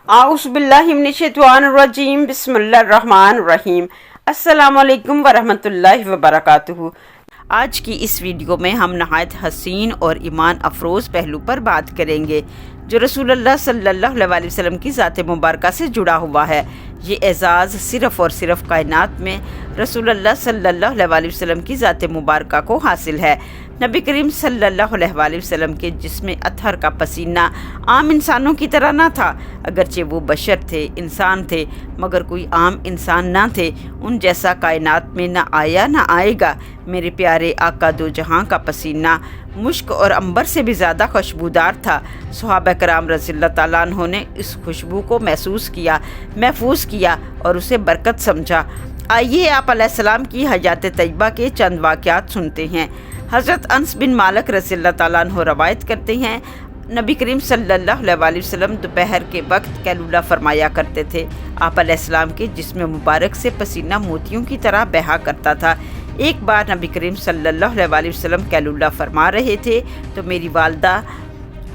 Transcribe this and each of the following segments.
आउज़ुबिल्लाहिमिनश्शैतानिर्रजीम बिस्मिल्लाहिर्रहमानिर्रहीम। अस्सलामु अलैकुम वरहमतुल्लाहि वबरकातुहू। आज की इस वीडियो में हम नहायत हसीन और ईमान अफरोज़ पहलू पर बात करेंगे जो रसूलुल्लाह सल्लल्लाहु अलैहि वसल्लम की ज़ात मुबारका से जुड़ा हुआ है। ये एज़ाज़ सिर्फ़ और सिर्फ कायनात में रसूलुल्लाह सल्लल्लाहु अलैहि वसल्लम की ज़ात मुबारका को हासिल है। नबी करीम सल्लल्लाहु अलैहि वसल्लम के जिस्म अतहर का पसीना आम इंसानों की तरह ना था, अगरचे वो बशर थे, इंसान थे, मगर कोई आम इंसान ना थे। उन जैसा कायनात में ना आया ना आएगा। मेरे प्यारे आका दो जहां का पसीना मुश्क और अंबर से भी ज़्यादा खुशबूदार था। सहाबा कराम रज़ियल्लाहु ताला अन्हों ने इस खुशबू को महसूस किया, महफूज किया और उसे बरकत समझा। आइए आप अलैहिस्सलाम की हयात तैयबा के चंद वाक़यात सुनते हैं। हज़रत अनस बिन मालिक रज़ियल्लाहु ताला अन्हु रवायत करते हैं, नबी करीम सल्लल्लाहु अलैहि वसल्लम दोपहर के वक्त कैलूला फरमाया करते थे। आप अलैहिस्सलाम के जिस्म मुबारक से पसीना मोतियों की तरह बहा करता था। एक बार नबी करीम सल्लल्लाहु अलैहि वसल्लम कैलूला फरमा रहे थे तो मेरी वालदा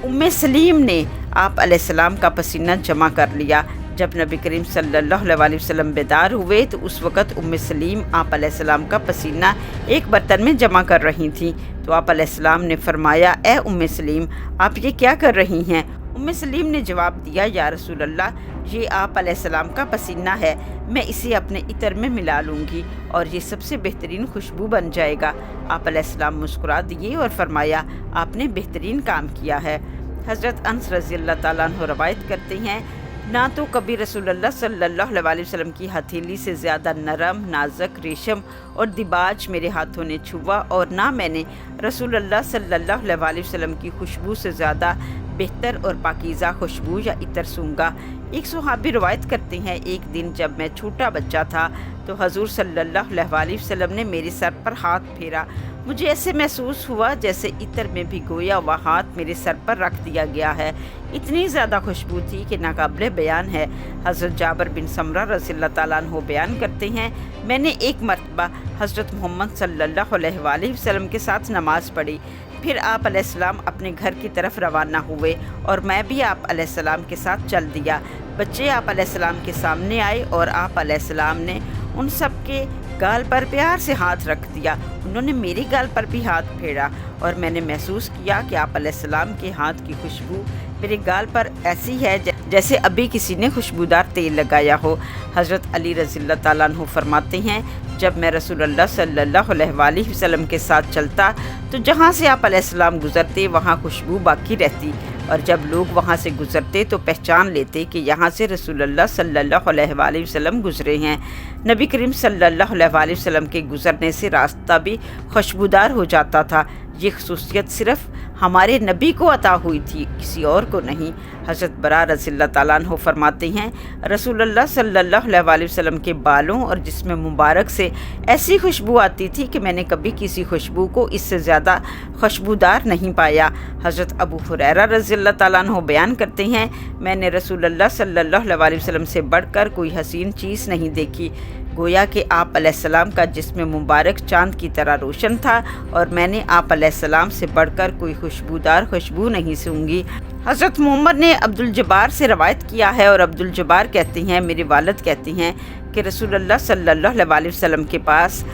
उम्मे सलीम ने आप अलैहिस्सलाम का पसीना जमा कर लिया। जब नबी करीम सल्लल्लाहु अलैहि वसल्लम बेदार हुए तो उस वक़्त उम्मे सलीम आप अलैहिस्सलाम का पसीना एक बर्तन में जमा कर रही थीं। तो आप अलैहिस्सलाम ने फरमाया, ए उम्मे सलीम, आप ये क्या कर रही हैं? उम्मे सलीम ने जवाब दिया, या रसूल अल्लाह, ये आप अलैहिस्सलाम का पसीना है, मैं इसे अपने इतर में मिला लूँगी और ये सबसे बेहतरीन खुशबू बन जाएगा। आप अलैहिस्सलाम मुस्कुरा दिए और फरमाया, आपने बेहतरीन काम किया है। हज़रत अनस रज़ियल्लाहु ताला अन्हु रवायत करते हैं, ना तो कभी रसूलुल्लाह सल्लल्लाहु अलैहि वसल्लम की हथेली से ज़्यादा नरम, नाजुक, रेशम और दिबाज मेरे हाथों ने छुआ और ना मैंने रसूलुल्लाह सल्लल्लाहु अलैहि वसल्लम की खुशबू से ज़्यादा बेहतर और पाकीज़ा खुशबू या इतर सूंघा। एक सहाबी रवायत करते हैं, एक दिन जब मैं छोटा बच्चा था तो हजूर सल्लल्लाहु अलैहि वसल्लम ने मेरे सर पर हाथ फेरा। मुझे ऐसे महसूस हुआ जैसे इतर में भिगोया हुआ हाथ मेरे सर पर रख दिया गया है। इतनी ज़्यादा खुशबू थी कि नाकाबिले बयान है। हज़रत जाबिर बिन समरा रज़ियल्लाहु ताला अन्हु बयान करते हैं, मैंने एक मरतबा हज़रत मोहम्मद सल्लल्लाहु अलैहि वसल्लम के साथ नमाज़ पढ़ी। फिर आप अलैहिस्सलाम अपने घर की तरफ रवाना हुए और मैं भी आप अलैहिस्सलाम के साथ चल दिया। बच्चे आप अलैहिस्सलाम के सामने आए और आप अलैहिस्सलाम ने उन सब के गाल पर प्यार से हाथ रख दिया। उन्होंने मेरी गाल पर भी हाथ फेरा और मैंने महसूस किया कि आप अलैहिस्सलाम के हाथ की खुशबू मेरे गाल पर ऐसी है जैसे अभी किसी ने खुशबूदार तेल लगाया हो। हज़रत अली रज़ियल्लाहु ताला अन्हु फरमाते हैं, जब मैं रसूलुल्लाह सल्लल्लाहु अलैहि वसल्लम के साथ चलता तो जहाँ से आप अलैहिस्सलाम गुज़रते वहाँ खुशबू बाकी रहती और जब लोग वहाँ से गुज़रते तो पहचान लेते कि यहाँ से रसूलुल्लाह सल्लल्लाहु अलैहि वसल्लम गुज़रे हैं। नबी करीम सल्लल्लाहु अलैहि वसल्लम के गुज़रने से रास्ता भी खुशबूदार हो जाता था। ये खसूसियत सिर्फ़ हमारे नबी को अता हुई थी, किसी और को नहीं। हज़रत बरा रज़ियल्लाहु ताला अन्हु फरमाते हैं, रसूलुल्लाह सल्लल्लाहु अलैहि वसल्लम के बालों और जिस्म मुबारक से ऐसी खुशबू आती थी कि मैंने कभी किसी खुशबू को इससे ज़्यादा खुशबूदार नहीं पाया। हज़रत अबू हुरैरा रज़ियल्लाहु ताला अन्हु बयान करते हैं, मैंने रसूलुल्लाह सल्लल्लाहु अलैहि वसल्लम से बढ़कर कोई हसीन चीज़ नहीं देखी। गोया कि आप अलैहिस्सलाम का जिस्म मुबारक चाँद की तरह रोशन था और मैंने आप अलैहिस्सलाम से बढ़कर कोई खुशबूदार खुशबू नहीं सूंघी। हज़रत मोहम्मद ने अब्दुल जब्बार से रवायत किया है और अब्दुल जब्बार कहते हैं, मेरे वालिद कहते हैं कि रसूलुल्लाह सल्लल्लाहु अलैहि वसल्लम के पास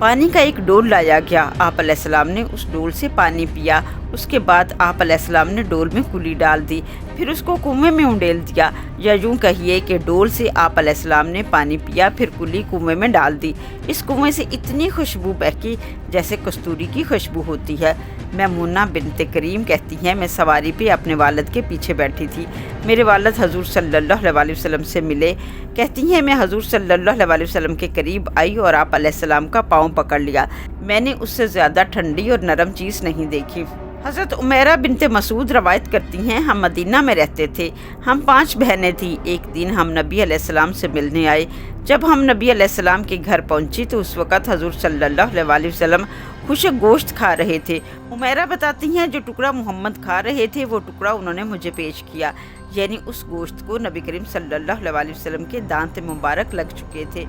पानी का एक डोल लाया गया। आप अलैहिस्सलाम ने उस डोल से पानी पिया। उसके बाद आप अलैहिस्सलाम ने डोल में कुली डाल दी, फिर उसको कुएं में उंडेल दिया, या यूँ कहिए कि डोल से आप अलैहिस्सलाम ने पानी पिया, फिर कुली कुएं में डाल दी। इस कुएं से इतनी खुशबू बहकी जैसे कस्तूरी की खुशबू होती है। मैमूना बिन्ते करीम कहती हैं, मैं सवारी पे अपने वालिद के पीछे बैठी थी। मेरे वालिद हजूर सल्लल्लाहु अलैहि वसल्लम से मिले। कहती हैं, मैं हजूर सल्लल्लाहु अलैहि वसल्लम के करीब आई और आप अलैहिस्सलाम का पाँव पकड़ लिया। मैंने उससे ज़्यादा ठंडी और नरम चीज़ नहीं देखी। हज़रत उमैरा बिनते मसूद रवायत करती हैं, हम मदीना में रहते थे। हम 5 बहनें थीं। एक दिन हम नबी अलैहिस्सलाम से मिलने आए। जब हम नबी अलैहिस्सलाम के घर पहुंची तो उस वक़्त हजूर सल्लल्लाहु अलैहि वसल्लम खुशक गोश्त खा रहे थे। उमैरा बताती हैं, जो टुकड़ा मोहम्मद खा रहे थे वो टुकड़ा उन्होंने मुझे पेश किया, यानी उस गोश्त को नबी करीम सल्लल्लाहु अलैहि वसल्लम के दांत मुबारक लग चुके थे।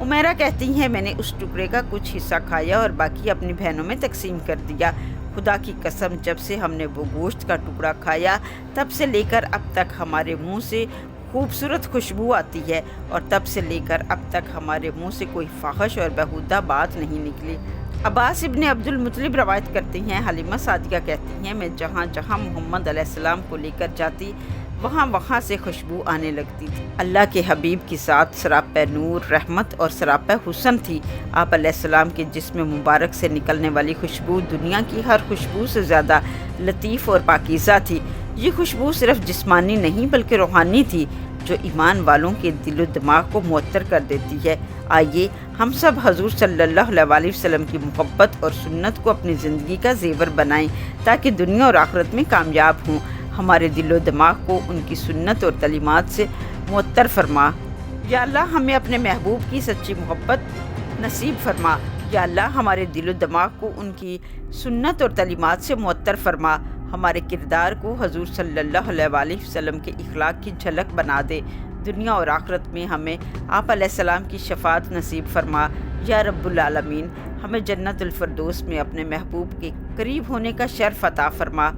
उमैरा कहती हैं, मैंने उस टुकड़े का कुछ हिस्सा खाया और बाकी अपनी बहनों में तकसीम कर दिया। खुदा की कसम, जब से हमने वो गोश्त का टुकड़ा खाया तब से लेकर अब तक हमारे मुंह से खूबसूरत खुशबू आती है और तब से लेकर अब तक हमारे मुंह से कोई फाहिश और बेहुदा बात नहीं निकली। अब्बास इब्न अब्दुल मुत्तलिब रवायत करते हैं, हलीमा सादिया कहती हैं, मैं जहाँ जहाँ मोहम्मद अलैहिस्सलाम को लेकर जाती वहाँ वहाँ से खुशबू आने लगती थी। अल्लाह के हबीब की साथ सरापे नूर, रहमत और सरापे हुस्न थी। आप अलैहिस्सलाम के जिस्म मुबारक से निकलने वाली खुशबू दुनिया की हर खुशबू से ज़्यादा लतीफ़ और पाकीज़ा थी। ये खुशबू सिर्फ जिस्मानी नहीं बल्कि रूहानी थी, जो ईमान वालों के दिल दिमाग को मुअत्तर कर देती है। आइए हम सब हजूर सल्लल्लाहु अलैहि वसल्लम की मोहब्बत और सुन्नत को अपनी ज़िंदगी का ज़ेवर बनाएं ताकि दुनिया और आखिरत में कामयाब हों। हमारे दिलो दिमाग को उनकी सुन्नत और तलीमात से मुअत्तर फरमा। या अल्लाह हमें अपने महबूब की सच्ची मोहब्बत नसीब फरमा। या अल्लाह हमारे दिलो दिमाग को उनकी सुन्नत और तलीमात से मुअत्तर फरमा। हमारे किरदार को हजूर सल्लल्लाहु अलैहि वसल्लम के इखलाक की झलक बना दे। दुनिया और आखिरत में हमें आप अलैहिस्सलाम की शफात नसीब फरमा। या रब्बुल आलमीन, हमें जन्नतुल फिरदौस में अपने महबूब के करीब होने का शर्फ अता फरमा।